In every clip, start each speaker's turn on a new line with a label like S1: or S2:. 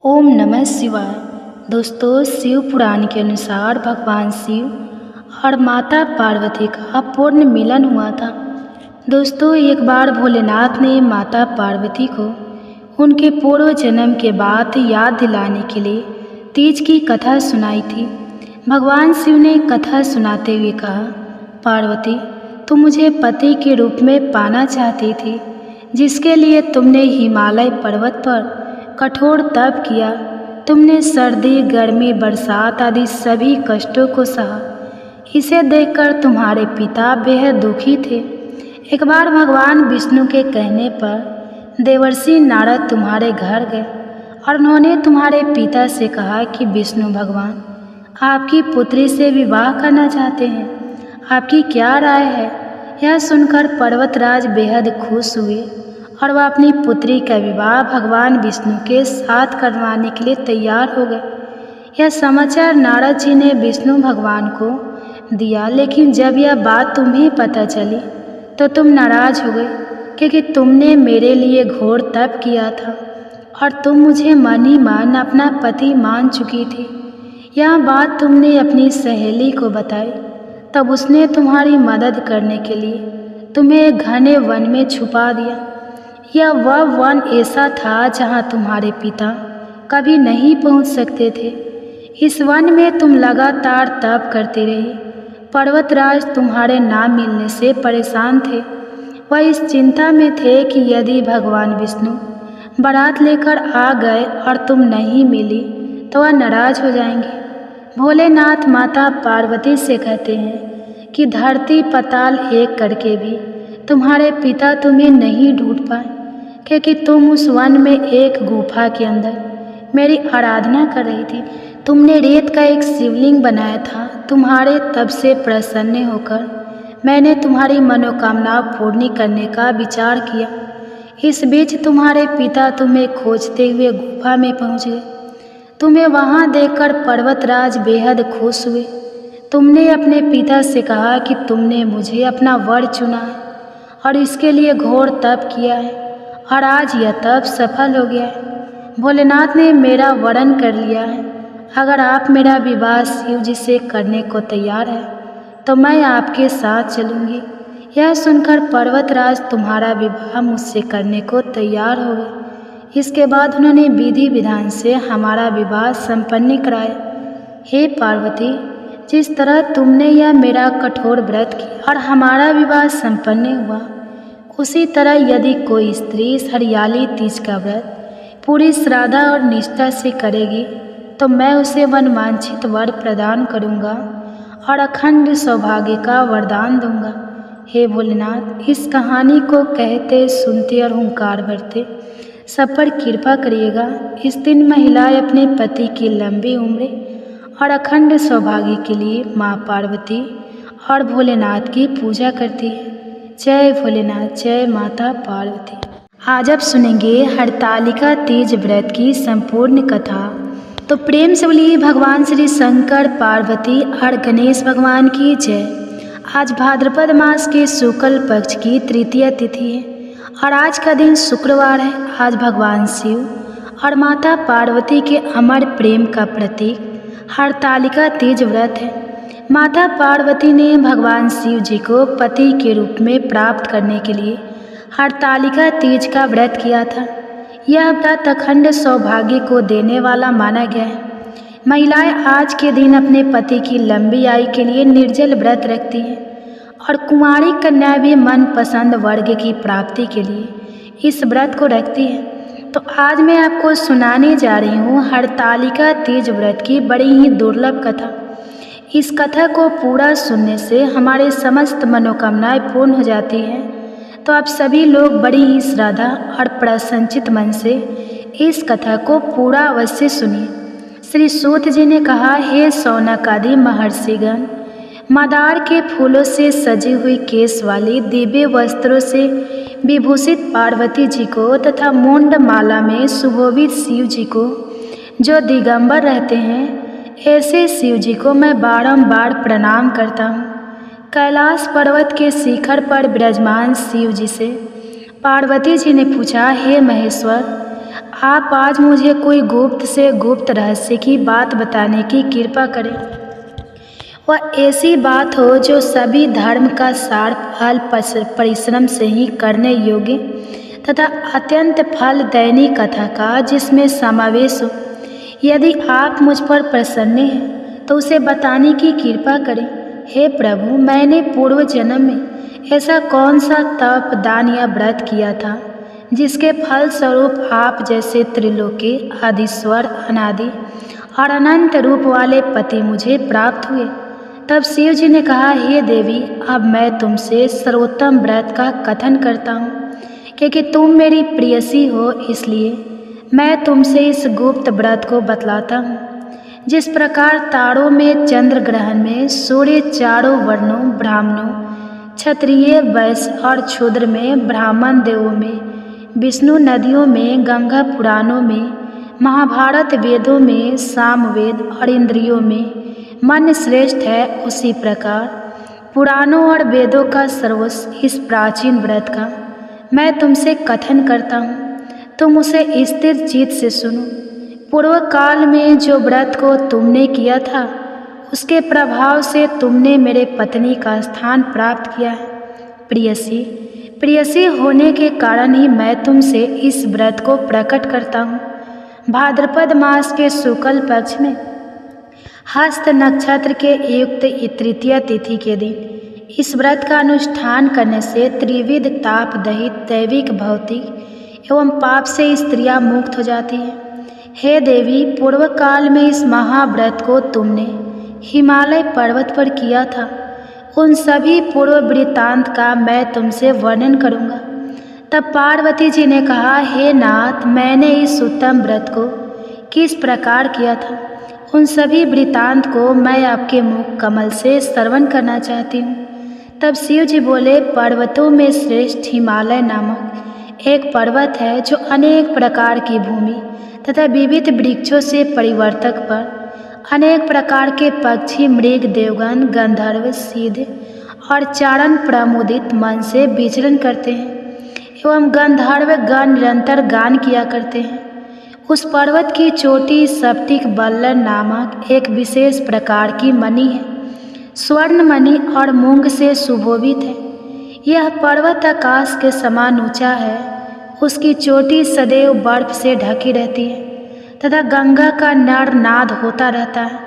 S1: ओम नमः शिवाय। दोस्तों, शिव पुराण के अनुसार भगवान शिव और माता पार्वती का पूर्ण मिलन हुआ था। दोस्तों, एक बार भोलेनाथ ने माता पार्वती को उनके पूर्व जन्म के बाद याद दिलाने के लिए तीज की कथा सुनाई थी। भगवान शिव ने कथा सुनाते हुए कहा, पार्वती, तुम मुझे पति के रूप में पाना चाहती थी, जिसके लिए तुमने हिमालय पर्वत पर कठोर तप किया। तुमने सर्दी, गर्मी, बरसात आदि सभी कष्टों को सहा। इसे देखकर तुम्हारे पिता बेहद दुखी थे। एक बार भगवान विष्णु के कहने पर देवर्षि नारद तुम्हारे घर गए और उन्होंने तुम्हारे पिता से कहा कि विष्णु भगवान आपकी पुत्री से विवाह करना चाहते हैं। आपकी क्या राय है? यह सुनकर पर्वतराज बेहद खुश हुए और वह अपनी पुत्री का विवाह भगवान विष्णु के साथ करवाने के लिए तैयार हो गए। यह समाचार नारद जी ने विष्णु भगवान को दिया, लेकिन जब यह बात तुम्हें पता चली तो तुम नाराज हो गए, क्योंकि तुमने मेरे लिए घोर तप किया था और तुम मुझे मन ही मन अपना पति मान चुकी थी। यह बात तुमने अपनी सहेली को बताई, तब उसने तुम्हारी मदद करने के लिए तुम्हें एक घने वन में छुपा दिया। यह वह वन ऐसा था जहाँ तुम्हारे पिता कभी नहीं पहुँच सकते थे। इस वन में तुम लगातार तप करते रहे। पर्वतराज तुम्हारे ना मिलने से परेशान थे। वह इस चिंता में थे कि यदि भगवान विष्णु बारात लेकर आ गए और तुम नहीं मिली तो वह नाराज हो जाएंगे। भोलेनाथ माता पार्वती से कहते हैं कि धरती पताल एक करके भी तुम्हारे पिता तुम्हें नहीं ढूंढ पाए, क्योंकि तुम उस वन में एक गुफा के अंदर मेरी आराधना कर रही थी। तुमने रेत का एक शिवलिंग बनाया था। तुम्हारे तप से प्रसन्न होकर मैंने तुम्हारी मनोकामना पूर्ण करने का विचार किया। इस बीच तुम्हारे पिता तुम्हें खोजते हुए गुफा में पहुंच गए। तुम्हें वहां देखकर पर्वतराज बेहद खुश हुए। तुमने अपने पिता से कहा कि तुमने मुझे अपना वर चुना है और इसके लिए घोर तप किया है, और आज यह तप सफल हो गया है। भोलेनाथ ने मेरा वरण कर लिया है। अगर आप मेरा विवाह शिव जी से करने को तैयार है तो मैं आपके साथ चलूँगी। यह सुनकर पर्वतराज तुम्हारा विवाह मुझसे करने को तैयार हो गए। इसके बाद उन्होंने विधि विधान से हमारा विवाह संपन्न कराया। हे पार्वती, जिस तरह तुमने यह मेरा कठोर व्रत किया और हमारा विवाह संपन्न हुआ, उसी तरह यदि कोई स्त्री हरियाली तीज का व्रत पूरी श्रद्धा और निष्ठा से करेगी तो मैं उसे मनवांछित वर प्रदान करूँगा और अखंड सौभाग्य का वरदान दूंगा। हे भोलेनाथ, इस कहानी को कहते, सुनते और हुंकार भरते सब पर कृपा करिएगा। इस दिन महिलाएं अपने पति की लंबी उम्र और अखंड सौभाग्य के लिए माँ पार्वती और भोलेनाथ की पूजा करती है। जय भोलेनाथ, जय माता पार्वती। आज आप सुनेंगे हरतालिका तीज व्रत की संपूर्ण कथा। तो प्रेम से बोलिए भगवान श्री शंकर, पार्वती और गणेश भगवान की जय। आज भाद्रपद मास के शुक्ल पक्ष की तृतीया तिथि है और आज का दिन शुक्रवार है। आज भगवान शिव और माता पार्वती के अमर प्रेम का प्रतीक हरतालिका तीज व्रत है। माता पार्वती ने भगवान शिव जी को पति के रूप में प्राप्त करने के लिए हरतालिका तीज का व्रत किया था। यह व्रत अखंड सौभाग्य को देने वाला माना गया है। महिलाएं आज के दिन अपने पति की लंबी आयु के लिए निर्जल व्रत रखती हैं और कुंवारी कन्या भी मनपसंद वर्ग की प्राप्ति के लिए इस व्रत को रखती है। तो आज मैं आपको सुनाने जा रही हूँ हरतालिका तीज व्रत की बड़ी ही दुर्लभ कथा। इस कथा को पूरा सुनने से हमारे समस्त मनोकामनाएं पूर्ण हो जाती हैं। तो आप सभी लोग बड़ी ही श्रद्धा और प्रसन्नचित मन से इस कथा को पूरा अवश्य सुनिए। श्री सूत जी ने कहा, हे शौनक आदि महर्षिगण, मदार के फूलों से सजी हुई केस वाली दिव्य वस्त्रों से विभूषित पार्वती जी को तथा मुंड माला में सुशोभित शिव जी को जो दिगंबर रहते हैं, ऐसे शिव जी को मैं बारंबार प्रणाम करता हूँ। कैलाश पर्वत के शिखर पर विराजमान शिव जी से पार्वती जी ने पूछा, हे महेश्वर, आप आज मुझे कोई गुप्त से गुप्त रहस्य की बात बताने की कृपा करें। वह ऐसी बात हो जो सभी धर्म का सार फल परिश्रम से ही करने योग्य तथा अत्यंत फलदायिनी कथा का जिसमें समावेश हो। यदि आप मुझ पर प्रसन्न हैं तो उसे बताने की कृपा करें। हे प्रभु, मैंने पूर्व जन्म में ऐसा कौन सा तप, दान या व्रत किया था जिसके फल स्वरूप आप जैसे त्रिलोकी, आदिश्वर, अनादि और अनंत रूप वाले पति मुझे प्राप्त हुए। तब शिव जी ने कहा, हे देवी, अब मैं तुमसे सर्वोत्तम व्रत का कथन करता हूँ। क्योंकि तुम मेरी प्रियसी हो, इसलिए मैं तुमसे इस गुप्त व्रत को बतलाता हूँ। जिस प्रकार तारों में, चंद्र ग्रहण में, सूर्य चारों वर्णों, ब्राह्मणों, क्षत्रिय, वैश्य और क्षूद्र में, ब्राह्मण देवों में, विष्णु नदियों में, गंगा पुराणों में, महाभारत वेदों में, सामवेद और इंद्रियों में मन श्रेष्ठ है, उसी प्रकार पुराणों और वेदों का सर्वस्व इस प्राचीन व्रत का मैं तुमसे कथन करता हूँ। तुम उसे स्थिर चित्त से सुनो। पूर्व काल में जो व्रत को तुमने किया था उसके प्रभाव से तुमने मेरे पत्नी का स्थान प्राप्त किया है। प्रियसी होने के कारण ही मैं तुमसे इस व्रत को प्रकट करता हूँ। भाद्रपद मास के शुक्ल पक्ष में हस्त नक्षत्र के युक्त तृतीया तिथि के दिन इस व्रत का अनुष्ठान करने से त्रिविध ताप दहित दैविक, भौतिक एवं पाप से स्त्रियां मुक्त हो जाती हैं। हे देवी, पूर्व काल में इस महाव्रत को तुमने हिमालय पर्वत पर किया था। उन सभी पूर्व वृत्तांत का मैं तुमसे वर्णन करूँगा। तब पार्वती जी ने कहा, हे नाथ, मैंने इस उत्तम व्रत को किस प्रकार किया था, उन सभी वृत्तांत को मैं आपके मुख कमल से श्रवण करना चाहती हूँ। तब शिव जी बोले, पर्वतों में श्रेष्ठ हिमालय नामक एक पर्वत है जो अनेक प्रकार की भूमि तथा विविध वृक्षों से परिवर्तक पर अनेक प्रकार के पक्षी, मृग, देवगण, गंधर्व, सिद्ध और चारण प्रमुदित मन से विचरण करते हैं एवं गंधर्व गण निरंतर गान किया करते हैं। उस पर्वत की चोटी सप्तिक बल्लर नामक एक विशेष प्रकार की मणि है, स्वर्ण मणि और मूंग से सुशोभित है। यह पर्वत आकाश के समान ऊंचा है। उसकी चोटी सदैव बर्फ से ढकी रहती है तथा गंगा का नर नाद होता रहता है।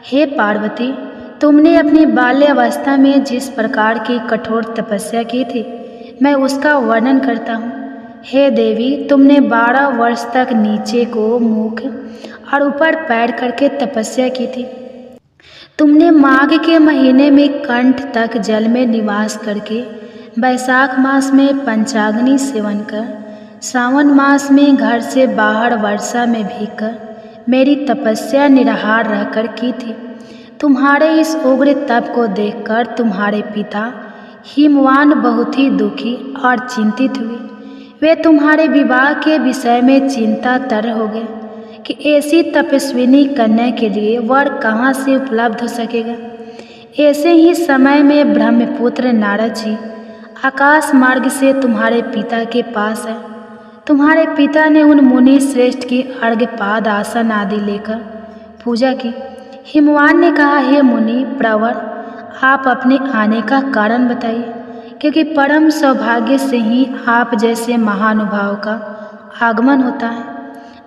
S1: हे पार्वती, तुमने अपनी बाल्यावस्था में जिस प्रकार की कठोर तपस्या की थी, मैं उसका वर्णन करता हूँ। हे देवी, तुमने 12 वर्ष तक नीचे को मुख और ऊपर पैर करके तपस्या की थी। तुमने माघ के महीने में कंठ तक जल में निवास करके, वैशाख मास में पंचाग्नि सेवन कर, सावन मास में घर से बाहर वर्षा में भीगकर मेरी तपस्या निराहार रहकर की थी। तुम्हारे इस उग्र तप को देखकर तुम्हारे पिता हिमवान बहुत ही दुखी और चिंतित हुए। वे तुम्हारे विवाह के विषय में चिंतातर हो गए कि ऐसी तपस्विनी कन्या के लिए वर कहाँ से उपलब्ध हो सकेगा। ऐसे ही समय में ब्रह्मपुत्र नारद जी आकाश मार्ग से तुम्हारे पिता के पास आए। तुम्हारे पिता ने उन मुनि श्रेष्ठ की अर्घ्यपाद आसन आदि लेकर पूजा की। हिमवान ने कहा, हे मुनि प्रवर, आप अपने आने का कारण बताइए, क्योंकि परम सौभाग्य से ही आप जैसे महानुभाव का आगमन होता है।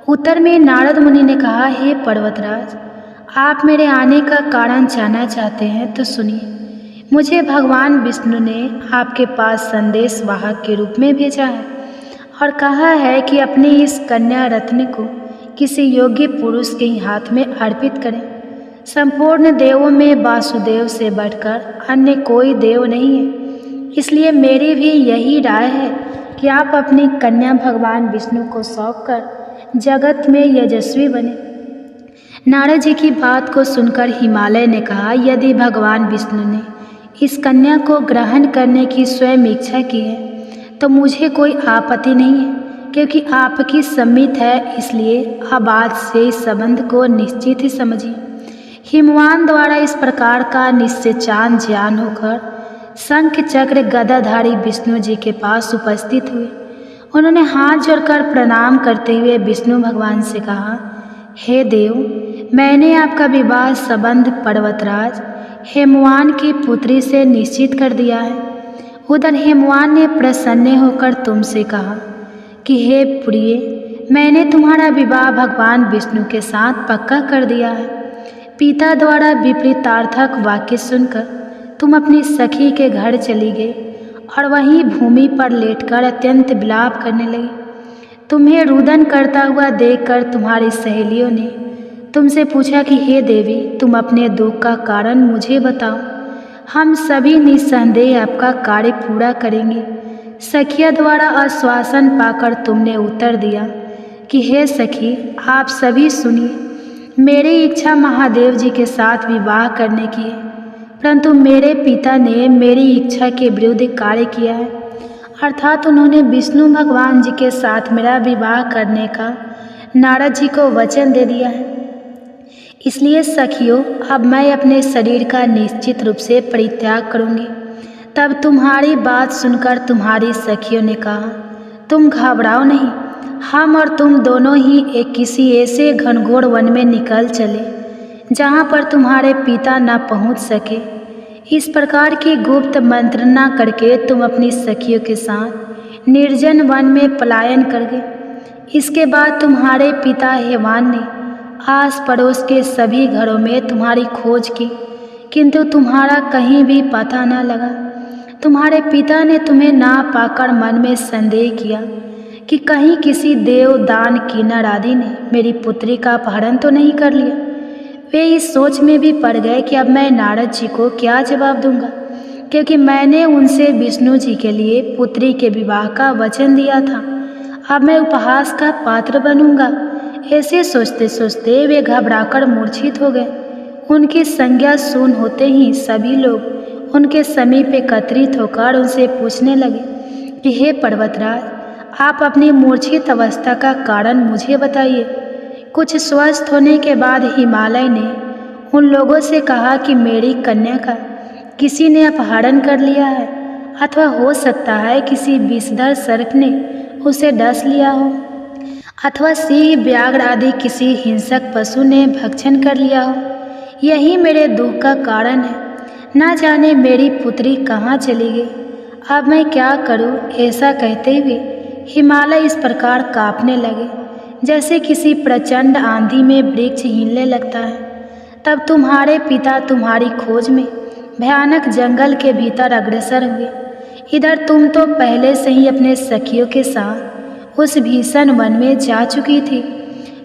S1: उत्तर में नारद मुनि ने कहा, हे पर्वतराज, आप मेरे आने का कारण जानना चाहते हैं तो सुनिए। मुझे भगवान विष्णु ने आपके पास संदेश वाहक के रूप में भेजा है और कहा है कि अपनी इस कन्या रत्न को किसी योग्य पुरुष के हाथ में अर्पित करें। संपूर्ण देवों में वासुदेव से बढ़कर अन्य कोई देव नहीं है, इसलिए मेरी भी यही राय है कि आप अपनी कन्या भगवान विष्णु को सौंपकर जगत में यशस्वी बने। नारद जी की बात को सुनकर हिमालय ने कहा, यदि भगवान विष्णु ने इस कन्या को ग्रहण करने की स्वयं इच्छा की है तो मुझे कोई आपत्ति नहीं है, क्योंकि आपकी सम्मत है, इसलिए अब आज से इस संबंध को निश्चित ही समझिए। हिमवान द्वारा इस प्रकार का निश्चयान ज्ञान होकर शंख चक्र गदाधारी विष्णु जी के पास उपस्थित हुए उन्होंने हाथ जोड़कर प्रणाम करते हुए विष्णु भगवान से कहा, हे देव, मैंने आपका विवाह संबंध पर्वतराज हेमवान की पुत्री से निश्चित कर दिया है। उधर हेमवान ने प्रसन्न होकर तुमसे कहा कि हे प्रिय, मैंने तुम्हारा विवाह भगवान विष्णु के साथ पक्का कर दिया है। पिता द्वारा विपरीतार्थक वाक्य सुनकर तुम अपनी सखी के घर चली गई और वहीं भूमि पर लेटकर अत्यंत विलाप करने लगी। तुम्हें रुदन करता हुआ देखकर तुम्हारी सहेलियों ने तुमसे पूछा कि हे देवी, तुम अपने दुख का कारण मुझे बताओ, हम सभी निस्संदेह आपका कार्य पूरा करेंगे। सखिया द्वारा आश्वासन पाकर तुमने उत्तर दिया कि हे सखी, आप सभी सुनिए, मेरी इच्छा महादेव जी के साथ विवाह करने की है, परंतु मेरे पिता ने मेरी इच्छा के विरुद्ध कार्य किया है, अर्थात उन्होंने विष्णु भगवान जी के साथ मेरा विवाह करने का नारद जी को वचन दे दिया है। इसलिए सखियों, अब मैं अपने शरीर का निश्चित रूप से परित्याग करूंगी। तब तुम्हारी बात सुनकर तुम्हारी सखियों ने कहा, तुम घबराओ नहीं, हम और तुम दोनों ही एक किसी ऐसे घनघोर वन में निकल चले जहाँ पर तुम्हारे पिता न पहुँच सके। इस प्रकार की गुप्त मंत्रणा करके तुम अपनी सखियों के साथ निर्जन वन में पलायन कर गए। इसके बाद तुम्हारे पिता हेमवान ने आस पड़ोस के सभी घरों में तुम्हारी खोज की, किंतु तुम्हारा कहीं भी पता न लगा। तुम्हारे पिता ने तुम्हें ना पाकर मन में संदेह किया कि कहीं किसी देव दान किन्नर आदि ने मेरी पुत्री का अपहरण तो नहीं कर लिया। वे इस सोच में भी पड़ गए कि अब मैं नारद जी को क्या जवाब दूंगा, क्योंकि मैंने उनसे विष्णु जी के लिए पुत्री के विवाह का वचन दिया था। अब मैं उपहास का पात्र बनूंगा। ऐसे सोचते सोचते वे घबराकर मूर्छित हो गए। उनकी संज्ञा सुन होते ही सभी लोग उनके समीप एकत्रित होकर उनसे पूछने लगे कि हे पर्वतराज, आप अपनी मूर्छित अवस्था का कारण मुझे बताइए। कुछ स्वस्थ होने के बाद हिमालय ने उन लोगों से कहा कि मेरी कन्या का किसी ने अपहरण कर लिया है, अथवा हो सकता है किसी विषधर सर्प ने उसे डस लिया हो, अथवा सिंह व्याघ्र आदि किसी हिंसक पशु ने भक्षण कर लिया हो। यही मेरे दुख का कारण है। ना जाने मेरी पुत्री कहाँ चली गई, अब मैं क्या करूँ। ऐसा कहते हुए हिमालय इस प्रकार कांपने लगे जैसे किसी प्रचंड आंधी में वृक्ष हिलने लगता है। तब तुम्हारे पिता तुम्हारी खोज में भयानक जंगल के भीतर अग्रसर हुए। इधर तुम तो पहले से ही अपने सखियों के साथ उस भीषण वन में जा चुकी थी।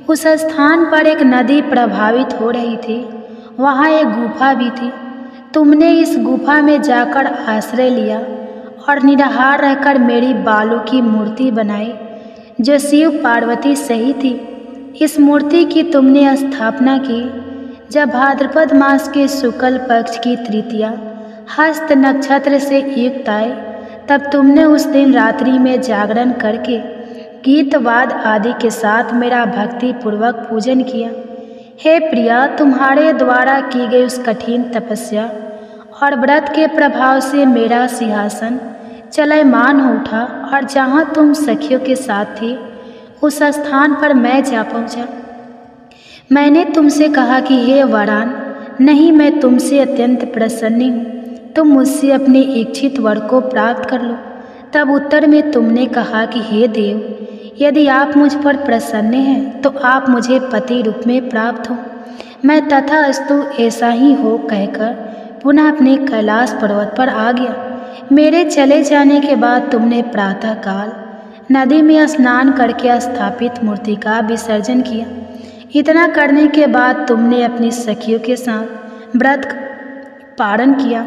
S1: उस स्थान पर एक नदी प्रभावित हो रही थी, वहाँ एक गुफा भी थी। तुमने इस गुफा में जाकर आश्रय लिया और निराहार रहकर मेरी बालों की मूर्ति बनाई, जो शिव पार्वती सही थी। इस मूर्ति की तुमने स्थापना की जब भाद्रपद मास के शुक्ल पक्ष की तृतीया हस्त नक्षत्र से युक्त आए। तब तुमने उस दिन रात्रि में जागरण करके गीत वाद आदि के साथ मेरा भक्ति पूर्वक पूजन किया। हे प्रिया, तुम्हारे द्वारा की गई उस कठिन तपस्या और व्रत के प्रभाव से मेरा सिंहासन चलयमान हो उठा और जहाँ तुम सखियों के साथ थी उस स्थान पर मैं जा पहुँचा। मैंने तुमसे कहा कि हे वरान, नहीं, मैं तुमसे अत्यंत प्रसन्न हूँ, तुम मुझसे अपने इच्छित वर को प्राप्त कर लो। तब उत्तर में तुमने कहा कि हे देव, यदि आप मुझ पर प्रसन्न हैं तो आप मुझे पति रूप में प्राप्त हो। मैं तथास्तु ऐसा ही हो कहकर पुनः अपने कैलाश पर्वत पर आ गया। मेरे चले जाने के बाद तुमने प्रातःकाल नदी में स्नान करके स्थापित मूर्ति का विसर्जन किया। इतना करने के बाद तुमने अपनी सखियों के साथ व्रत पारण किया।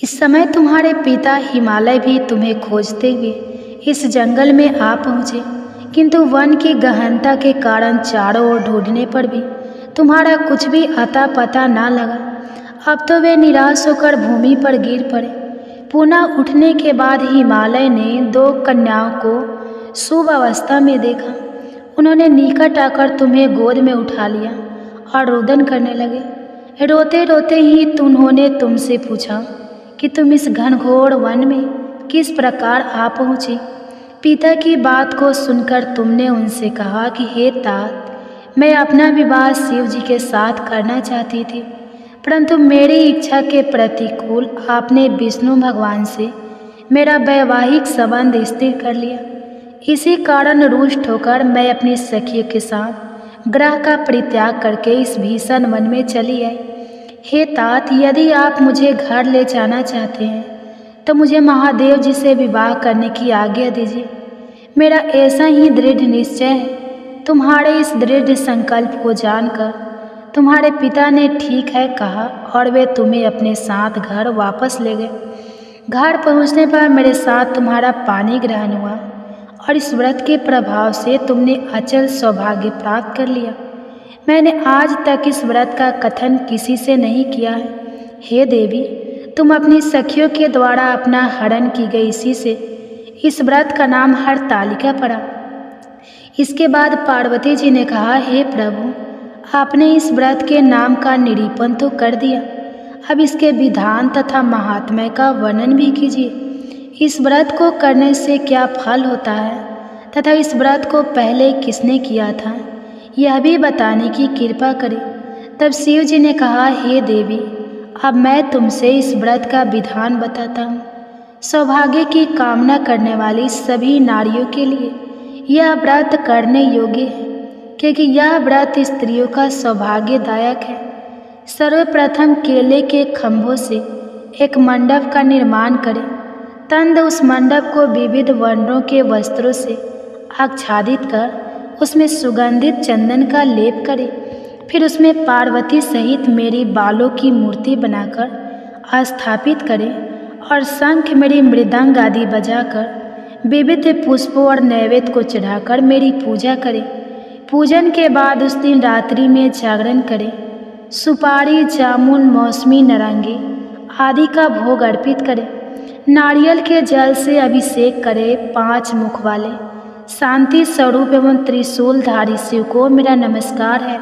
S1: इस समय तुम्हारे पिता हिमालय भी तुम्हें खोजते हुए इस जंगल में आ पहुँचे, किंतु वन की गहनता के कारण चारों ओर ढूंढने पर भी तुम्हारा कुछ भी अता पता ना लगा। अब तो वे निराश होकर भूमि पर गिर पड़े। पुनः उठने के बाद हिमालय ने 2 कन्याओं को शुभ अवस्था में देखा। उन्होंने निकट आकर तुम्हें गोद में उठा लिया और रुदन करने लगे। रोते रोते ही उन्होंने तुमसे पूछा कि तुम इस घनघोर वन में किस प्रकार आ पहुँची। पिता की बात को सुनकर तुमने उनसे कहा कि हे तात, मैं अपना विवाह शिव जी के साथ करना चाहती थी, परंतु मेरी इच्छा के प्रतिकूल आपने विष्णु भगवान से मेरा वैवाहिक संबंध स्थिर कर लिया। इसी कारण रुष्ट होकर मैं अपनी सखियों के साथ ग्रह का परित्याग करके इस भीषण वन में चली आई। हे तात, यदि आप मुझे घर ले जाना चाहते हैं तो मुझे महादेव जी से विवाह करने की आज्ञा दीजिए। मेरा ऐसा ही दृढ़ निश्चय है। तुम्हारे इस दृढ़ संकल्प को जानकर तुम्हारे पिता ने ठीक है कहा और वे तुम्हें अपने साथ घर वापस ले गए। घर पहुंचने पर मेरे साथ तुम्हारा पानी ग्रहण हुआ और इस व्रत के प्रभाव से तुमने अचल सौभाग्य प्राप्त कर लिया। मैंने आज तक इस व्रत का कथन किसी से नहीं किया है। हे देवी, तुम अपनी सखियों के द्वारा अपना हरण की गई इसी से इस व्रत का नाम हरतालिका पड़ा। इसके बाद पार्वती जी ने कहा, हे प्रभु, आपने इस व्रत के नाम का निरूपण तो कर दिया, अब इसके विधान तथा महात्म्य का वर्णन भी कीजिए। इस व्रत को करने से क्या फल होता है तथा इस व्रत को पहले किसने किया था, यह भी बताने की कृपा करें। तब शिव जी ने कहा, हे देवी, अब मैं तुमसे इस व्रत का विधान बताता हूँ। सौभाग्य की कामना करने वाली सभी नारियों के लिए यह व्रत करने योग्य है, क्योंकि यह व्रत स्त्रियों का सौभाग्यदायक है। सर्वप्रथम केले के खंभों से एक मंडप का निर्माण करें। तंद उस मंडप को विविध वर्णों के वस्त्रों से आच्छादित कर उसमें सुगंधित चंदन का लेप करें। फिर उसमें पार्वती सहित मेरी बालों की मूर्ति बनाकर स्थापित करें और शंख, मेरी मृदंग आदि बजाकर विविध पुष्पों और नैवेद्य को चढ़ाकर मेरी पूजा करें। पूजन के बाद उस दिन रात्रि में जागरण करें। सुपारी, जामुन, मौसमी, नारंगी आदि का भोग अर्पित करें। नारियल के जल से अभिषेक करें। 5 मुख वाले शांति स्वरूप एवं त्रिशूलधारी शिव को मेरा नमस्कार है,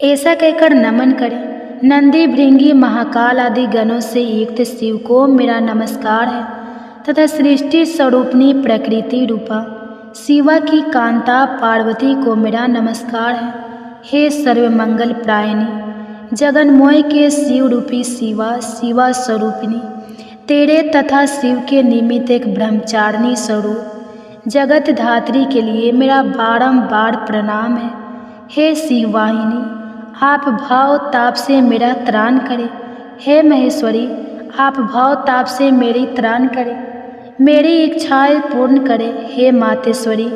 S1: ऐसा कहकर नमन करें। नंदी, भृंगी, महाकाल आदि गणों से युक्त शिव को मेरा नमस्कार है तथा सृष्टि स्वरूपनी प्रकृति रूपा शिवा की कांता पार्वती को मेरा नमस्कार है। हे सर्वमंगल प्रायणी, जगन्मोय के शिव रूपी शिवा, शिवा स्वरूपिणी, तेरे तथा शिव के निमित्त एक ब्रह्मचारिणी स्वरूप जगत धात्री के लिए मेरा बारंबार प्रणाम है। हे शिववाहिनी, आप भाव ताप से मेरा त्राण करें। हे महेश्वरी, आप भाव ताप से मेरी त्राण करें, मेरी इच्छाएं पूर्ण करें। हे मातेश्वरी,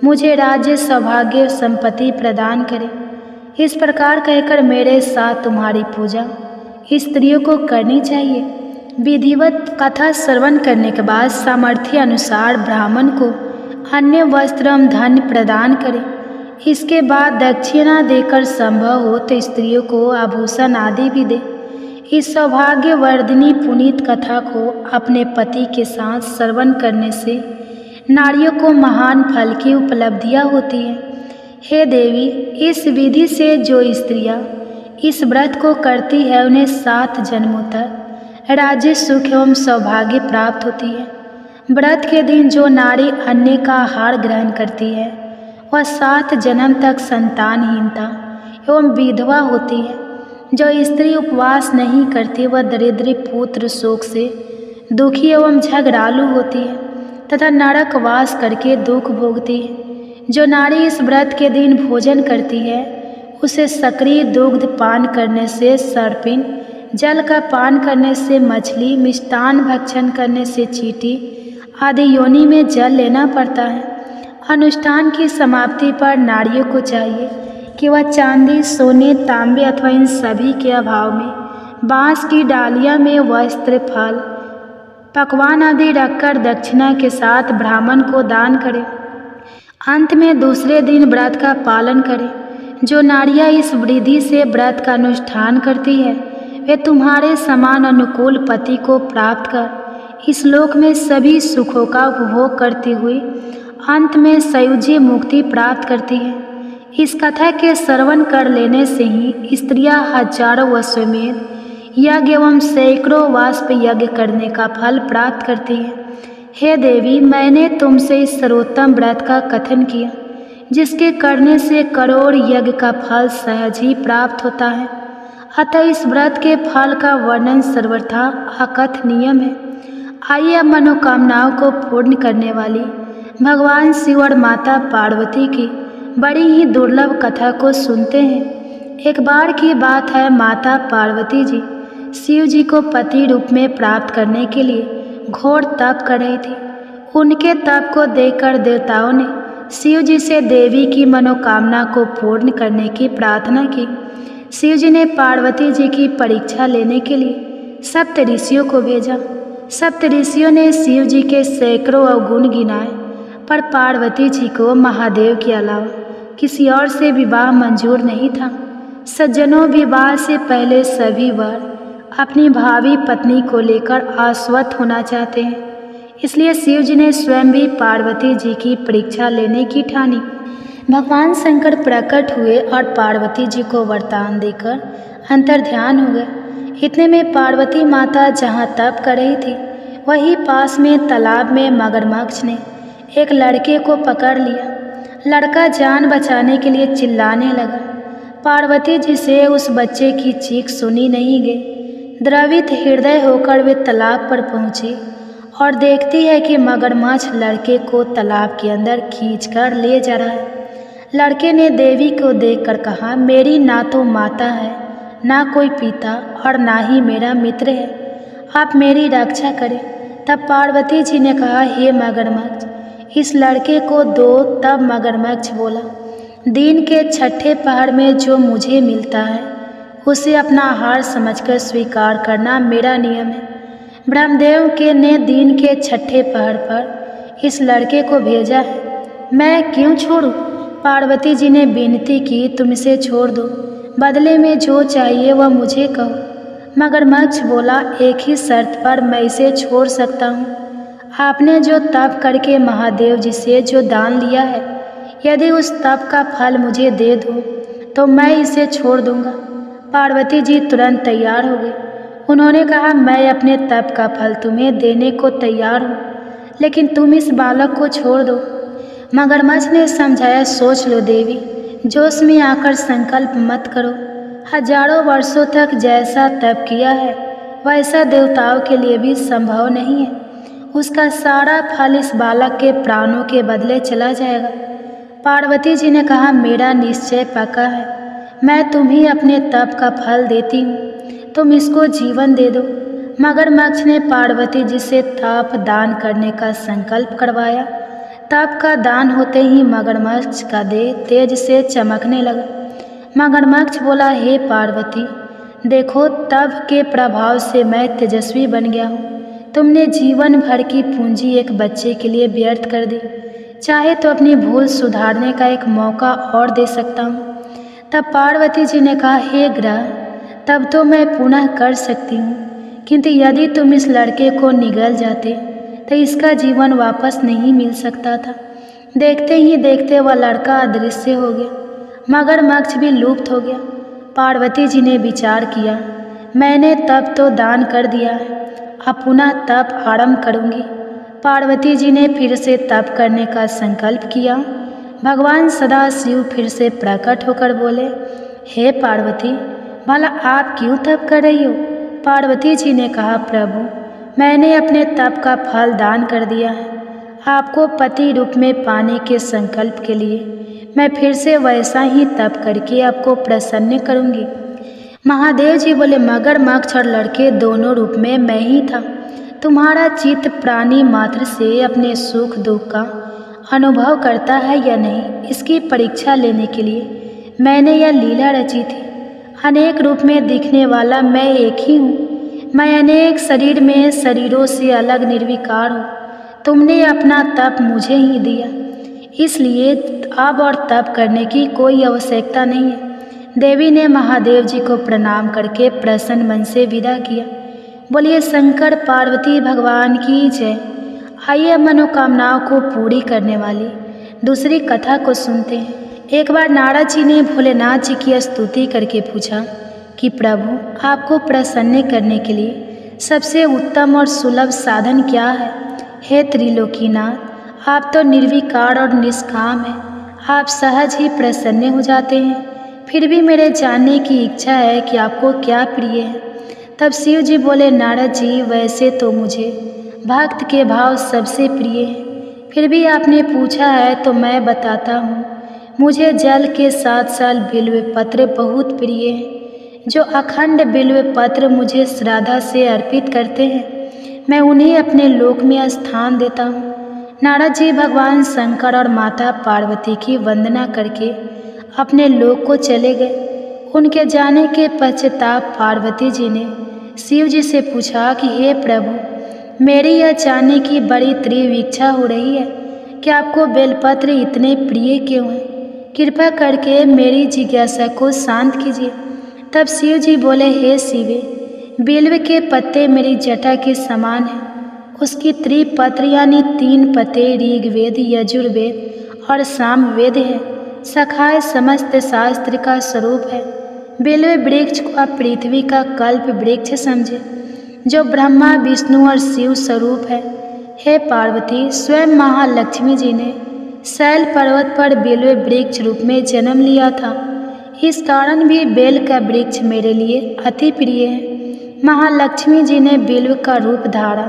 S1: मुझे राज्य, सौभाग्य, संपत्ति प्रदान करें। इस प्रकार कहकर मेरे साथ तुम्हारी पूजा स्त्रियों को करनी चाहिए। विधिवत कथा श्रवण करने के बाद सामर्थ्य अनुसार ब्राह्मण को अन्य वस्त्र एवं धन प्रदान करें। इसके बाद दक्षिणा देकर संभव हो तो स्त्रियों को आभूषण आदि भी दे। इस सौभाग्य वर्धिनी पुनीत कथा को अपने पति के साथ श्रवण करने से नारियों को महान फल की उपलब्धियाँ होती हैं। हे देवी, इस विधि से जो स्त्रियाँ इस व्रत को करती है उन्हें 7 जन्मों तक राज्य, सुख एवं सौभाग्य प्राप्त होती है। व्रत के दिन जो नारी अन्य का आहार ग्रहण करती है वह 7 जन्म तक संतानहीनता एवं विधवा होती है। जो स्त्री उपवास नहीं करती वह दरिद्र पुत्र शोक से दुखी एवं झगड़ालू होती है तथा नरकवास करके दुख भोगती है। जो नारी इस व्रत के दिन भोजन करती है उसे सक्रिय दुग्ध पान करने से सर्पिन, जल का पान करने से मछली, मिष्टान भक्षण करने से चींटी आदि योनि में जल लेना पड़ता है। अनुष्ठान की समाप्ति पर नारियों को चाहिए कि वह चांदी, सोने, तांबे अथवा इन सभी के अभाव में बांस की डालियां में वस्त्र, फल, पकवान आदि रखकर दक्षिणा के साथ ब्राह्मण को दान करें। अंत में दूसरे दिन व्रत का पालन करें। जो नारियां इस विधि से व्रत का अनुष्ठान करती है वे तुम्हारे समान अनुकूल पति को प्राप्त कर इस लोक में सभी सुखों का उपभोग करती हुई अंत में संयुज्य मुक्ति प्राप्त करती है। इस कथा के श्रवण कर लेने से ही स्त्रियां हजारों अश्वमेध यज्ञ एवं सैकड़ों वाष्प यज्ञ करने का फल प्राप्त करती है। हे देवी, मैंने तुमसे इस सर्वोत्तम व्रत का कथन किया, जिसके करने से करोड़ यज्ञ का फल सहज ही प्राप्त होता है। अतः इस व्रत के फल का वर्णन सर्वथा अकथनीय है। आइए अब मनोकामनाओं को पूर्ण करने वाली भगवान शिव और माता पार्वती की बड़ी ही दुर्लभ कथा को सुनते हैं। एक बार की बात है, माता पार्वती जी शिव जी को पति रूप में प्राप्त करने के लिए घोर तप कर रही थी। उनके तप को देखकर देवताओं ने शिव जी से देवी की मनोकामना को पूर्ण करने की प्रार्थना की। शिव जी ने पार्वती जी की परीक्षा लेने के लिए सप्त ऋषियों को भेजा। सप्त ऋषियों ने शिव जी के सैकड़ों अवगुण गिनाए, पर पार्वती जी को महादेव के अलावा किसी और से विवाह मंजूर नहीं था। सज्जनों, विवाह से पहले सभी वर अपनी भावी पत्नी को लेकर आश्वस्त होना चाहते हैं, इसलिए शिव जी ने स्वयं भी पार्वती जी की परीक्षा लेने की ठानी। भगवान शंकर प्रकट हुए और पार्वती जी को वरदान देकर अंतर्ध्यान हो गए। इतने में पार्वती माता जहाँ तप कर रही थी, वहीं पास में तालाब में मगरमच्छ ने एक लड़के को पकड़ लिया। लड़का जान बचाने के लिए चिल्लाने लगा। पार्वती जी से उस बच्चे की चीख सुनी नहीं गई। द्रवित हृदय होकर वे तालाब पर पहुँची और देखती है कि मगरमच्छ लड़के को तालाब के अंदर खींचकर ले जा रहा है। लड़के ने देवी को देखकर कहा, मेरी ना तो माता है, ना कोई पिता और ना ही मेरा मित्र है, आप मेरी रक्षा करें। तब पार्वती जी ने कहा, हे मगरमच्छ, इस लड़के को दो। तब मगरमच्छ बोला, दिन के छठे पहर में जो मुझे मिलता है उसे अपना आहार समझकर स्वीकार करना मेरा नियम है। ब्रह्मदेव के ने दिन के छठे पहर पर इस लड़के को भेजा है, मैं क्यों छोड़ूं? पार्वती जी ने विनती की, तुम इसे छोड़ दो, बदले में जो चाहिए वह मुझे कहो। मगरमच्छ बोला, एक ही शर्त पर मैं इसे छोड़ सकता हूँ। आपने जो तप करके महादेव जी से जो दान लिया है, यदि उस तप का फल मुझे दे दो तो मैं इसे छोड़ दूंगा। पार्वती जी तुरंत तैयार हो गई। उन्होंने कहा, मैं अपने तप का फल तुम्हें देने को तैयार हूँ, लेकिन तुम इस बालक को छोड़ दो। मगरमच्छ ने समझाया, सोच लो देवी, जोश में आकर संकल्प मत करो। हजारों वर्षों तक जैसा तप किया है वैसा देवताओं के लिए भी संभव नहीं है। उसका सारा फल इस बालक के प्राणों के बदले चला जाएगा। पार्वती जी ने कहा, मेरा निश्चय पक्का है, मैं तुम्हें अपने तप का फल देती हूँ, तुम इसको जीवन दे दो। मगरमच्छ ने पार्वती जी से तप दान करने का संकल्प करवाया। तप का दान होते ही मगरमच्छ का देह तेज से चमकने लगा। मगरमच्छ बोला, हे पार्वती, देखो तप के प्रभाव से मैं तेजस्वी बन गया हूँ। तुमने जीवन भर की पूंजी एक बच्चे के लिए व्यर्थ कर दी, चाहे तो अपनी भूल सुधारने का एक मौका और दे सकता हूँ। तब पार्वती जी ने कहा, हे ग्रह, तब तो मैं पुनः कर सकती हूँ, किंतु यदि तुम इस लड़के को निगल जाते तो इसका जीवन वापस नहीं मिल सकता था। देखते ही देखते वह लड़का अदृश्य हो गया। मगरमच्छ भी लुप्त हो गया। पार्वती जी ने विचार किया, मैंने तप तो दान कर दिया है, अब पुनः तप आरंभ करूँगी। पार्वती जी ने फिर से तप करने का संकल्प किया। भगवान सदाशिव फिर से प्रकट होकर बोले, हे पार्वती, भला आप क्यों तप कर रही हो? पार्वती जी ने कहा, प्रभु, मैंने अपने तप का फल दान कर दिया है। आपको पति रूप में पाने के संकल्प के लिए मैं फिर से वैसा ही तप करके आपको प्रसन्न करूँगी। महादेव जी बोले, मगरमच्छ और लड़के दोनों रूप में मैं ही था। तुम्हारा चित्त प्राणी मात्र से अपने सुख दुख का अनुभव करता है या नहीं, इसकी परीक्षा लेने के लिए मैंने यह लीला रची थी। अनेक रूप में दिखने वाला मैं एक ही हूँ। मैं अनेक शरीर में शरीरों से अलग निर्विकार हूँ। तुमने अपना तप मुझे ही दिया, इसलिए अब और तप करने की कोई आवश्यकता नहीं है। देवी ने महादेव जी को प्रणाम करके प्रसन्न मन से विदा किया। बोलिए शंकर पार्वती भगवान की जय। आइए मनोकामनाओं को पूरी करने वाली दूसरी कथा को सुनते हैं। एक बार नारद जी ने भोलेनाथ जी की स्तुति करके पूछा कि प्रभु, आपको प्रसन्न करने के लिए सबसे उत्तम और सुलभ साधन क्या है? हे त्रिलोकीनाथ, आप तो निर्विकार और निष्काम हैं। आप सहज ही प्रसन्न हो जाते हैं। फिर भी मेरे जानने की इच्छा है कि आपको क्या प्रिय है। तब शिव जी बोले, नारद जी, वैसे तो मुझे भक्त के भाव सबसे प्रिय हैं। फिर भी आपने पूछा है तो मैं बताता हूँ। मुझे जल के साथ साथ बिल्व पत्र बहुत प्रिय हैं। जो अखंड बिल्व पत्र मुझे श्रद्धा से अर्पित करते हैं, मैं उन्हें अपने लोक में स्थान देता हूँ। नारद जी भगवान शंकर और माता पार्वती की वंदना करके अपने लोक को चले गए। उनके जाने के पश्चाताप पार्वती जी ने शिव जी से पूछा कि हे प्रभु, मेरी यह जानने की बड़ी तीव्र इच्छा हो रही है कि आपको बेलपत्र इतने प्रिय क्यों हैं। कृपा करके मेरी जिज्ञासा को शांत कीजिए। तब शिव जी बोले, हे शिवे, बिल्व के पत्ते मेरी जटा के समान हैं। उसकी त्रिपत्र यानी 3 पत्ते ऋग्वेद, यजुर्वेद और सामवेद हैं। शाखाएं समस्त शास्त्र का स्वरूप है। बिल्व वृक्ष को आप पृथ्वी का कल्प वृक्ष समझे, जो ब्रह्मा विष्णु और शिव स्वरूप है। हे पार्वती, स्वयं महालक्ष्मी जी ने शैल पर्वत पर बिल्व वृक्ष रूप में जन्म लिया था। इस कारण भी बेल का वृक्ष मेरे लिए अति प्रिय है। महालक्ष्मी जी ने बिल्व का रूप धारा।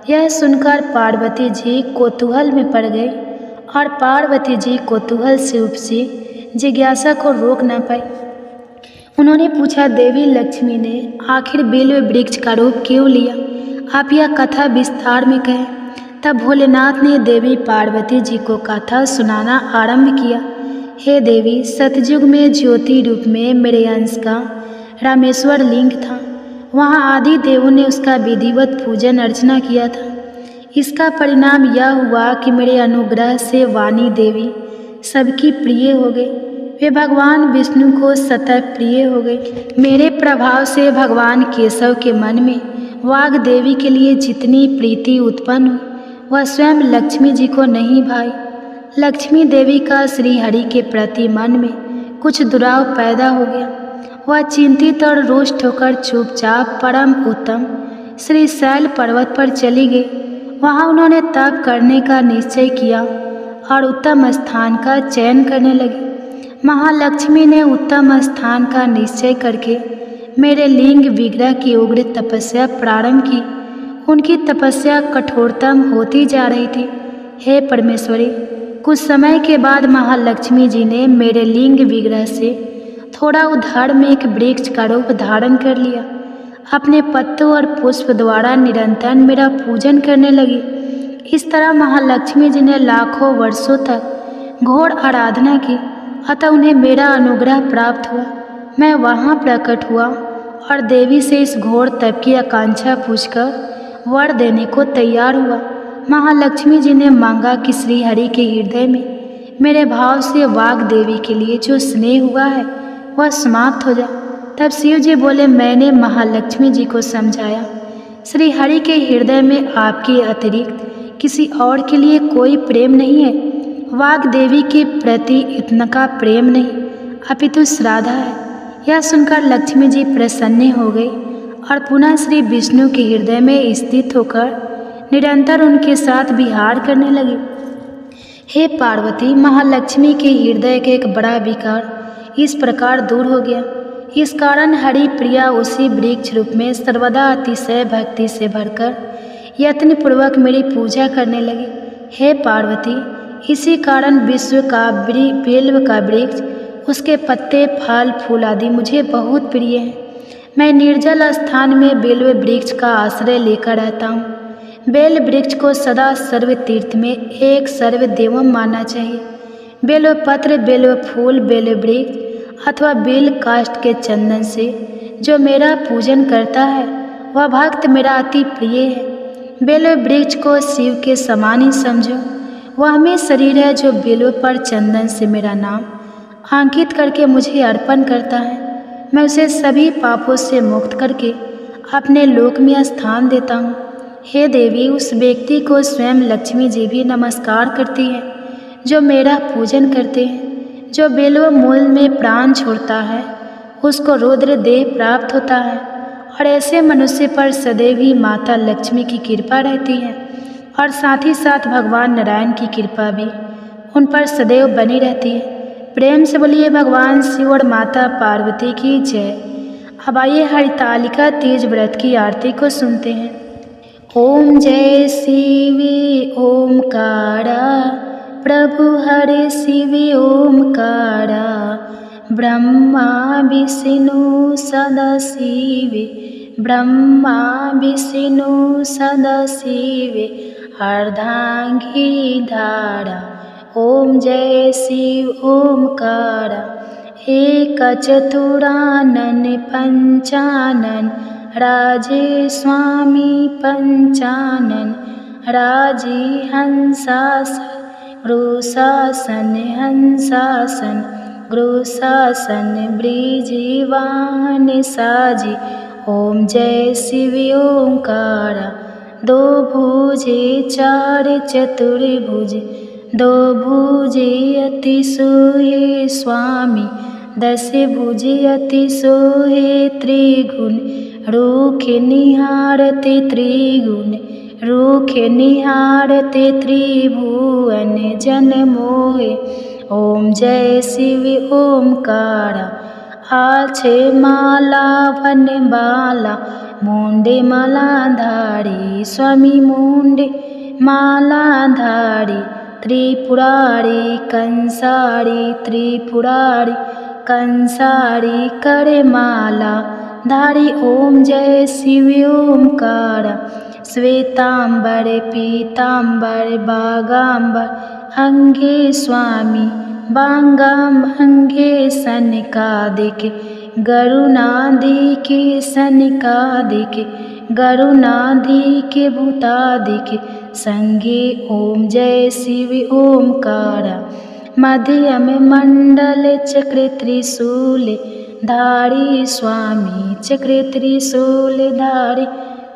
S1: यह सुनकर पार्वती जी कौतूहल में पड़ गई और पार्वती जी कौतूहल से उपजी जिज्ञासा को रोक न पाई। उन्होंने पूछा, देवी लक्ष्मी ने आखिर बिल्व वृक्ष का रूप क्यों लिया? आप यह कथा विस्तार में कहें। तब भोलेनाथ ने देवी पार्वती जी को कथा सुनाना आरंभ किया। हे देवी, सतयुग में ज्योति रूप में मेरे अंश का रामेश्वर लिंग था। वहाँ आदि देवों ने उसका विधिवत पूजन अर्चना किया था। इसका परिणाम यह हुआ कि मेरे अनुग्रह से वाणी देवी सबकी प्रिय हो गई। वे भगवान विष्णु को सतत प्रिय हो गई। मेरे प्रभाव से भगवान केशव के मन में वाग देवी के लिए जितनी प्रीति उत्पन्न हुई, वह स्वयं लक्ष्मी जी को नहीं भाई। लक्ष्मी देवी का श्री हरि के प्रति मन में कुछ दुराव पैदा हो गया। वह चिंतित और रुष्ट होकर चुपचाप परम उत्तम श्री शैल पर्वत पर चली गई। वहाँ उन्होंने तप करने का निश्चय किया और उत्तम स्थान का चयन करने लगी। महालक्ष्मी ने उत्तम स्थान का निश्चय करके मेरे लिंग विग्रह की उग्र तपस्या प्रारंभ की। उनकी तपस्या कठोरतम होती जा रही थी। हे परमेश्वरी, कुछ समय के बाद महालक्ष्मी जी ने मेरे लिंग विग्रह से थोड़ा उधार में एक वृक्ष का रूप धारण कर लिया। अपने पत्तों और पुष्प द्वारा निरंतर मेरा पूजन करने लगी। इस तरह महालक्ष्मी जी ने लाखों वर्षों तक घोर आराधना की, अतः उन्हें मेरा अनुग्रह प्राप्त हुआ। मैं वहाँ प्रकट हुआ और देवी से इस घोर तप की आकांक्षा पूछकर वर देने को तैयार हुआ। महालक्ष्मी जी ने मांगा कि श्री हरि के हृदय में मेरे भाव से वाग देवी के लिए जो स्नेह हुआ है वह समाप्त हो जाए। तब शिव जी बोले, मैंने महालक्ष्मी जी को समझाया, श्री हरि के हृदय में आपके अतिरिक्त किसी और के लिए कोई प्रेम नहीं है। वाग देवी के प्रति इतना का प्रेम नहीं, अपितु श्रद्धा है। यह सुनकर लक्ष्मी जी प्रसन्न हो गई और पुनः श्री विष्णु के हृदय में स्थित होकर निरंतर उनके साथ विहार करने लगी। हे पार्वती, महालक्ष्मी के हृदय का एक बड़ा विकार इस प्रकार दूर हो गया। इस कारण हरि प्रिया उसी वृक्ष रूप में सर्वदा अतिशय भक्ति से भरकर यत्नपूर्वक मेरी पूजा करने लगी। हे पार्वती, इसी कारण विश्व का बिल्व का वृक्ष, उसके पत्ते, फल, फूल आदि मुझे बहुत प्रिय हैं। मैं निर्जल स्थान में बिल्व वृक्ष का आश्रय लेकर रहता हूँ। बेल वृक्ष को सदा सर्व तीर्थ में एक सर्वदेवम मानना चाहिए। बेल पत्र, बेल फूल, बेल वृक्ष अथवा बेल काष्ठ के चंदन से जो मेरा पूजन करता है वह भक्त मेरा अति प्रिय है। बेल वृक्ष को शिव के समान ही समझो। वह में शरीर है जो बेलों पर चंदन से मेरा नाम अंकित करके मुझे अर्पण करता है। मैं उसे सभी पापों से मुक्त करके अपने लोक में स्थान देता हूँ। हे देवी, उस व्यक्ति को स्वयं लक्ष्मी जी भी नमस्कार करती है जो मेरा पूजन करते हैं। जो बेलव मूल में प्राण छोड़ता है उसको रुद्र देह प्राप्त होता है और ऐसे मनुष्य पर सदैव ही माता लक्ष्मी की कृपा रहती है और साथ ही साथ भगवान नारायण की कृपा भी उन पर सदैव बनी रहती है। प्रेम से बोलिए भगवान शिव और माता पार्वती की जय। अब आइए हरितालिका तीज व्रत की आरती को सुनते हैं। ओम जय शिवी ओमकारा, प्रभु हरे शिवी ओमकारा, ब्रह्मा विष्णु सदाशिवे, ब्रह्मा विष्णु सदाशिवे, अर्धांगी धारा। ओम जय शिव ओमकारा, एक चतुरानन पंचानन, राजे स्वामी पंचानन, राजी हंसासन गृशासन, हंसासन गृशासन, ब्रिजिवाहन साजी। ओम जय शिव ओंकारा, दो भुजे चार चतुर्भुज, दो भुजे अति सोहे स्वामी, दस भुजे अति सोहे त्रिगुण, रूखे निहारते त्रिगुण, रूखे निहारते त्रिभुवन जन मोहे। ओम जय शिव ओमकारा, आछे माला वन बाला, मुंडे माला धारी स्वामी, मुंडे माला धारी, त्रिपुरारी कंसारी, त्रिपुरारी कंसारी करे माला धारी। ओम जय शिव ओमकारा, श्वेतांबर पीतांबर बागांबर, अंगे स्वामी बांगाम अंगे सनकादिके, गरुणादिके सनकादिके, गरुणादिके भूतादिके संगे। ओम जय शिव ओमकारा, मध्यम मंडल चक्र त्रिशूल धारी स्वामी, चक्र त्रिशूल धारी,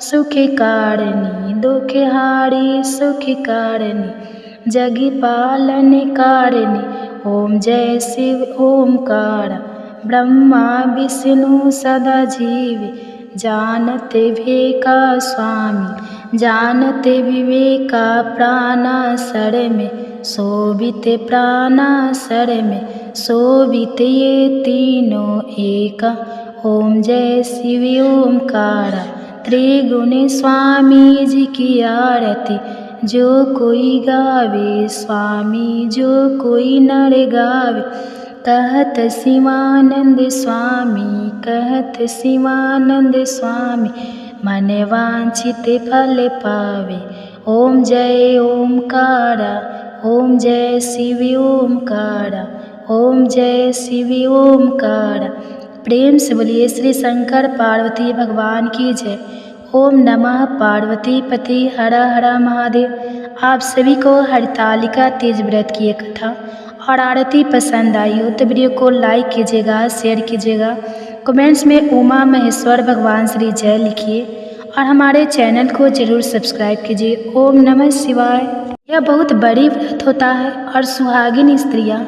S1: सुख कारणी दुख हारी, सुख कारणी जग पालन कारणी। ओम जय शिव ओमकारा, ब्रह्मा विष्णु सदा जीवे, जानते विवेका स्वामी, जानते विवेका प्राणा सर में, शोभित प्राणा सर में, शोभित ये तीनों एका। ओम जय शिव ओमकारा, त्रिगुण स्वामी जी की आरती जो कोई गावे स्वामी, जो कोई नर गावे। कहत शिवानंद स्वामी, कहत शिवानंद स्वामी, मन वांछित फल पावे। ओम जय ओमकारा, ओम जय शिव ओमकारा, ओम जय शिव ओमकारा। प्रेम से बोलिए श्री शंकर पार्वती भगवान की जय। ओम नमः पार्वती पति हर हर महादेव। आप सभी को हरितालिका तीज व्रत की एक कथा और आरती पसंद आई हो तो वीडियो को लाइक कीजिएगा, शेयर कीजिएगा, कमेंट्स में उमा महेश्वर भगवान श्री जय लिखिए और हमारे चैनल को जरूर सब्सक्राइब कीजिए। ओम नमः शिवाय। यह बहुत बड़ी व्रत होता है और सुहागिन स्त्रियाँ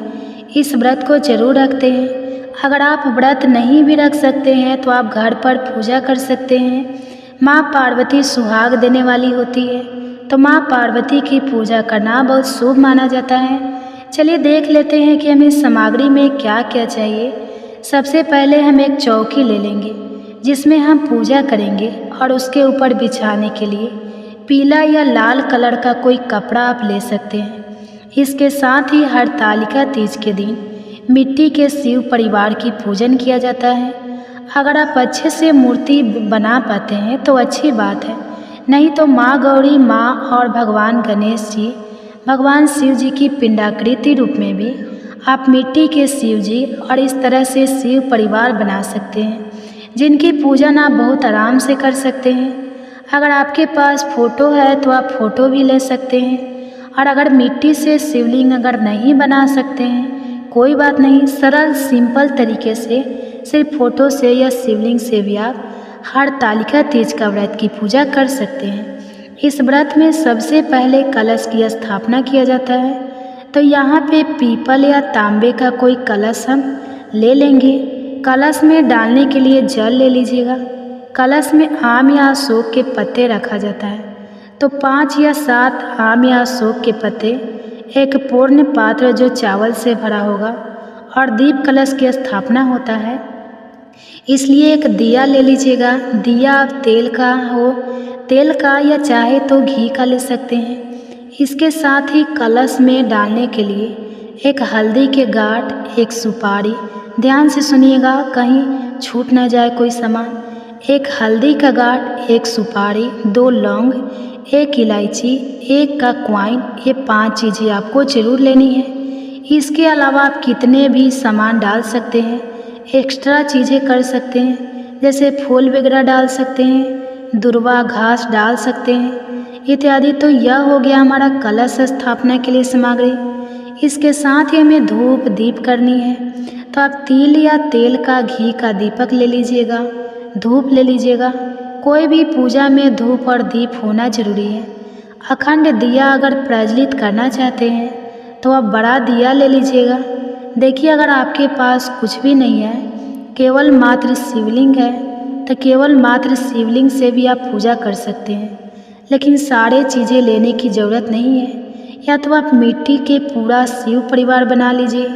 S1: इस व्रत को जरूर रखते हैं। अगर आप व्रत नहीं भी रख सकते हैं तो आप घर पर पूजा कर सकते हैं। माँ पार्वती सुहाग देने वाली होती है तो माँ पार्वती की पूजा करना बहुत शुभ माना जाता है। चलिए देख लेते हैं कि हमें सामग्री में क्या क्या चाहिए। सबसे पहले हम एक चौकी ले लेंगे जिसमें हम पूजा करेंगे और उसके ऊपर बिछाने के लिए पीला या लाल कलर का कोई कपड़ा आप ले सकते हैं। इसके साथ ही हरतालिका तीज के दिन मिट्टी के शिव परिवार की पूजन किया जाता है। अगर आप अच्छे से मूर्ति बना पाते हैं तो अच्छी बात है, नहीं तो माँ गौरी, माँ और भगवान गणेश जी, भगवान शिव जी की पिंडाकृति रूप में भी आप मिट्टी के शिव जी और इस तरह से शिव परिवार बना सकते हैं, जिनकी पूजन आप बहुत आराम से कर सकते हैं। अगर आपके पास फ़ोटो है तो आप फ़ोटो भी ले सकते हैं। और अगर मिट्टी से शिवलिंग अगर नहीं बना सकते हैं कोई बात नहीं, सरल सिंपल तरीके से सिर्फ फ़ोटो से या शिवलिंग से भी आप हरतालिका तीज का व्रत की पूजा कर सकते हैं। इस व्रत में सबसे पहले कलश की स्थापना किया जाता है। तो यहाँ पे पीपल या तांबे का कोई कलश हम ले लेंगे। कलश में डालने के लिए जल ले लीजिएगा। कलश में आम या अशोक के पत्ते रखा जाता है। तो 5 या 7 आम या अशोक के पत्ते, एक पूर्ण पात्र जो चावल से भरा होगा और दीप कलश की स्थापना होता है। इसलिए एक दिया ले लीजिएगा। दिया आप तेल का हो, तेल का या चाहे तो घी का ले सकते हैं। इसके साथ ही कलश में डालने के लिए एक हल्दी के गांठ, एक सुपारी, ध्यान से सुनिएगा कहीं छूट ना जाए कोई सामान। एक हल्दी का गांठ, एक सुपारी, 2 लौंग, 1 इलायची, 1 का क्वाइन, ये 5 चीज़ें आपको ज़रूर लेनी है। इसके अलावा आप कितने भी सामान डाल सकते हैं, एक्स्ट्रा चीज़ें कर सकते हैं, जैसे फूल वगैरह डाल सकते हैं, दुर्वा घास डाल सकते हैं इत्यादि। तो यह हो गया हमारा कलश स्थापना के लिए सामग्री। इसके साथ ही हमें धूप दीप करनी है, तो आप तिल या तेल का, घी का दीपक ले लीजिएगा, धूप ले लीजिएगा। कोई भी पूजा में धूप और दीप होना जरूरी है। अखंड दिया अगर प्रज्वलित करना चाहते हैं तो आप बड़ा दिया ले लीजिएगा। देखिए, अगर आपके पास कुछ भी नहीं है, केवल मात्र शिवलिंग है, तो केवल मात्र शिवलिंग से भी आप पूजा कर सकते हैं। लेकिन सारे चीज़ें लेने की ज़रूरत नहीं है। या तो आप मिट्टी के पूरा शिव परिवार बना लीजिए,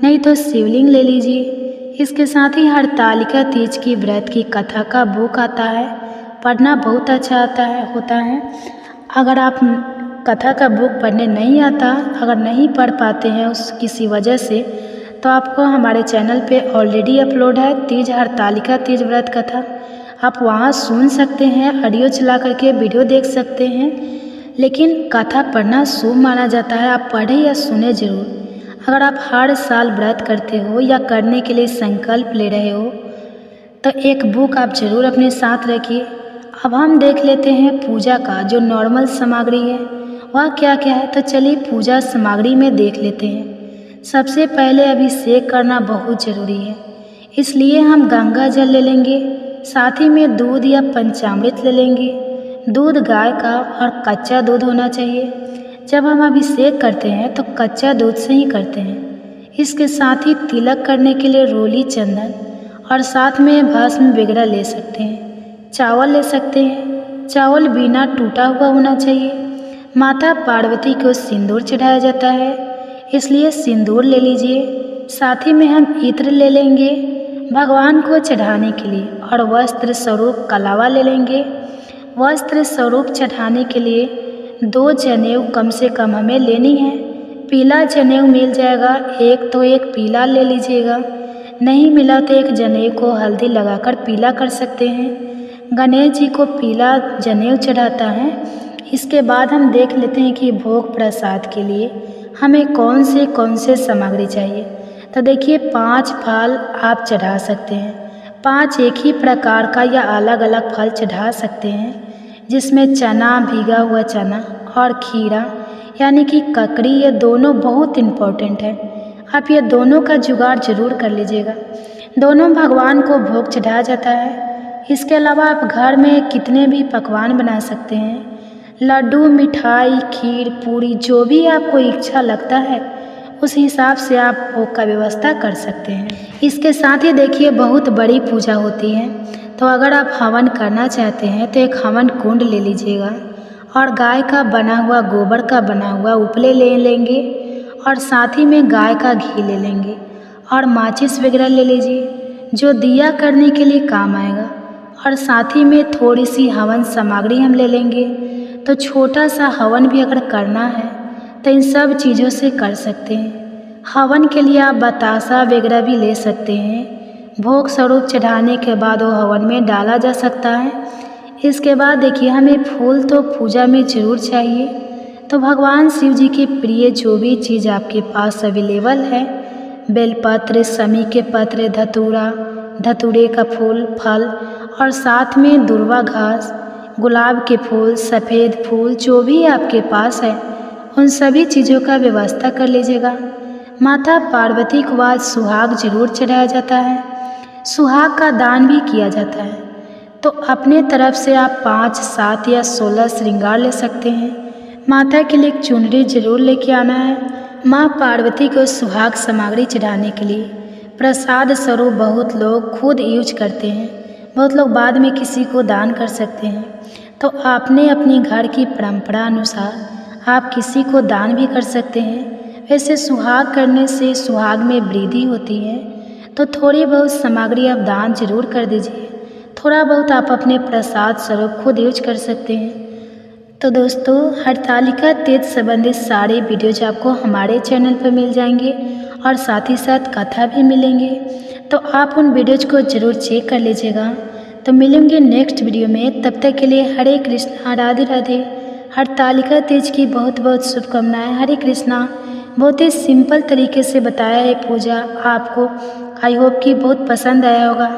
S1: नहीं तो शिवलिंग ले लीजिए। इसके साथ ही हरतालिका तीज की व्रत की कथा का बुक आता है, पढ़ना बहुत अच्छा होता है। अगर आप कथा का बुक पढ़ने नहीं आता, अगर नहीं पढ़ पाते हैं उस किसी वजह से, तो आपको हमारे चैनल पे ऑलरेडी अपलोड है तीज हरतालिका तीज व्रत कथा। आप वहाँ सुन सकते हैं, ऑडियो चला करके वीडियो देख सकते हैं। लेकिन कथा पढ़ना शुभ माना जाता है, आप पढ़ें या सुने ज़रूर। अगर आप हर साल व्रत करते हो या करने के लिए संकल्प ले रहे हो तो एक बुक आप ज़रूर अपने साथ रखिए। अब हम देख लेते हैं पूजा का जो नॉर्मल सामग्री है वह क्या क्या है। तो चलिए पूजा सामग्री में देख लेते हैं। सबसे पहले अभिषेक करना बहुत ज़रूरी है, इसलिए हम गंगा जल ले लेंगे, साथ ही में दूध या पंचामृत ले लेंगे। दूध गाय का और कच्चा दूध होना चाहिए। जब हम अभिषेक करते हैं तो कच्चा दूध से ही करते हैं। इसके साथ ही तिलक करने के लिए रोली, चंदन और साथ में भस्म वगैरह ले सकते हैं। चावल ले सकते हैं, चावल बिना टूटा हुआ होना चाहिए। माता पार्वती को सिंदूर चढ़ाया जाता है, इसलिए सिंदूर ले लीजिए। साथ ही में हम इत्र ले लेंगे भगवान को चढ़ाने के लिए, और वस्त्र स्वरूप कलावा ले लेंगे। वस्त्र स्वरूप चढ़ाने के लिए 2 जनेऊ कम से कम हमें लेनी है। पीला जनेऊ मिल जाएगा तो एक पीला ले लीजिएगा, नहीं मिला तो एक जनेऊ को हल्दी लगाकर पीला कर सकते हैं। गणेश जी को पीला जनेऊ चढ़ाता है। इसके बाद हम देख लेते हैं कि भोग प्रसाद के लिए हमें कौन से सामग्री चाहिए। तो देखिए, 5 फल आप चढ़ा सकते हैं। 5 एक ही प्रकार का या अलग अलग फल चढ़ा सकते हैं, जिसमें चना, भीगा हुआ चना और खीरा यानी कि ककड़ी, ये दोनों बहुत इम्पोर्टेंट है। आप ये दोनों का जुगाड़ जरूर कर लीजिएगा। दोनों भगवान को भोग चढ़ाया जाता है। इसके अलावा आप घर में कितने भी पकवान बना सकते हैं, लड्डू, मिठाई, खीर, पूरी, जो भी आपको इच्छा लगता है उस हिसाब से आप भोग का व्यवस्था कर सकते हैं। इसके साथ ही देखिए, बहुत बड़ी पूजा होती है, तो अगर आप हवन करना चाहते हैं तो एक हवन कुंड ले लीजिएगा और गाय का बना हुआ, गोबर का बना हुआ उपले ले लेंगे, और साथ ही में गाय का घी ले लेंगे और माचिस वगैरह ले लीजिए जो दिया करने के लिए काम आएगा। और साथ ही में थोड़ी सी हवन सामग्री हम ले लेंगे। तो छोटा सा हवन भी अगर करना है तो इन सब चीज़ों से कर सकते हैं। हवन के लिए आप बतासा वगैरह भी ले सकते हैं। भोग स्वरूप चढ़ाने के बाद वो हवन में डाला जा सकता है। इसके बाद देखिए, हमें फूल तो पूजा में ज़रूर चाहिए। तो भगवान शिव जी के प्रिय जो भी चीज़ आपके पास अवेलेबल है, बेलपत्र, समी के पत्र, धतूरा, धतूरे का फूल, फल और साथ में दुर्वा घास, गुलाब के फूल, सफ़ेद फूल, जो भी आपके पास है उन सभी चीज़ों का व्यवस्था कर लीजिएगा। माता पार्वती को आज सुहाग जरूर चढ़ाया जाता है। सुहाग का दान भी किया जाता है। तो अपने तरफ से आप 5, 7 या 16 श्रृंगार ले सकते हैं। माता के लिए एक चुनरी जरूर लेके आना है। माँ पार्वती को सुहाग सामग्री चढ़ाने के लिए प्रसाद स्वरूप बहुत लोग खुद यूज करते हैं, बहुत लोग बाद में किसी को दान कर सकते हैं। तो आपने अपने घर की परंपरा अनुसार आप किसी को दान भी कर सकते हैं। वैसे सुहाग करने से सुहाग में वृद्धि होती है, तो थोड़ी बहुत सामग्री आप दान जरूर कर दीजिए। थोड़ा बहुत आप अपने प्रसाद स्वरूप खुद यूज कर सकते हैं। तो दोस्तों, हरतालिका तीज संबंधित सारे वीडियोज आपको हमारे चैनल पर मिल जाएंगे और साथ ही साथ कथा भी मिलेंगे, तो आप उन वीडियोज को ज़रूर चेक कर लीजिएगा। तो मिलेंगे नेक्स्ट वीडियो में, तब तक के लिए हरे कृष्णा, राधे राधे। हरतालिका तीज की बहुत बहुत शुभकामनाएं। हरे कृष्णा। बहुत ही सिंपल तरीके से बताया है पूजा, आपको आई होप कि बहुत पसंद आया होगा।